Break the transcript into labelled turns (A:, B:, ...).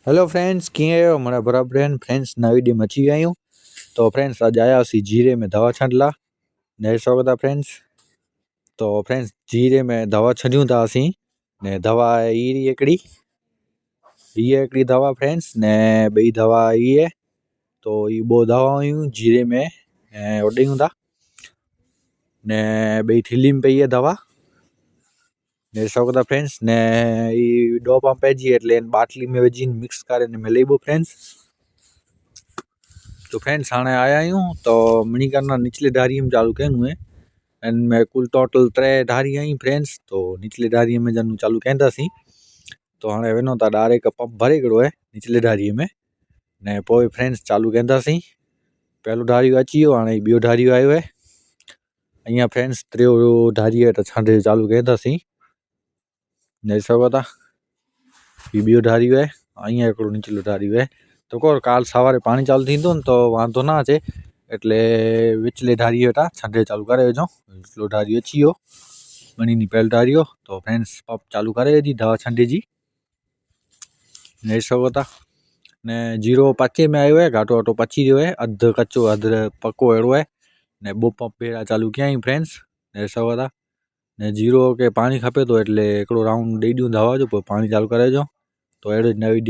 A: Hello friends, कीअं आहियो? माना बराबरि आहिनि फ्रेंड्स। नई वीडियो में अची विया आहियूं। तो फ्रेंड्स अॼु आया हुआसीं जीरे में दवा छॾण लाइ। ॾेढ सौ था फ्रेंड्स। तो फ्रेंड्स जीरे में दवा छॾियूं था असीं ने दवा ई हिकिड़ी हिकिड़ी दवा फ्रेंड्स ने ॿई दवा ई है। तो ये ॿ दवाऊं हुयूं जीरे में ऐं उॾियूं था ने ॿई थैली में पई है दवा। ॾेढ सौ था फ्रेंड्स ने ई दो पंप है जी एटले बाटली में विझी मिक्स करे मिले फ्रेंड्स। तो फ्रेंड्स हाँ आया आयूँ तो मनी करना निचले डारी में चालू कयूं हुए में कुल टोटल 3 डारी आई फ्रेंड्स। तो निचले डारी में जन चालू कंदासीं। तो हाँ वञो था डायरेक्ट पंप भरे हिकिड़ो है निचले डारी में ने पोइ फ्रेंड्स चालू कंदासीं। पहलो डारियो अची वियो, हाणे ॿियो डारियो आयो है। अँ फ्रेंड्स टियों डारी है तो छांडे चालू कंदासीं। ॾेई सघो था हीउ ॿियो डारियो है, अँ हिकिड़ो निचलो डारियो है। तो कोर काल सवारे पानी चालू थींदो न तो वांधो ना अचे एटले विचले डारियो हेठां छंडे चालू करे विझो। विचलो डारियो अची वियो बनी नी पहल डारियो। तो फ्रेंड्स पंप चालू करे विधी दवा छंडे जी। ॾेई सघो था ने जीरो पचे में आयो है, घाटो घाटो पची रहियो है, अधु कचो अधु पको अहिड़ो है ने ॿ पंप अहिड़ा चालू कया आहिनि फ्रेंड्स। ॾेई सघो था ने जीरो के पानी खपे तो एटले हिकिड़ो राउंड ॾेई ॾियूं दवा जो, पोइ पानी चालू करे विझो। तो अहिड़ो नई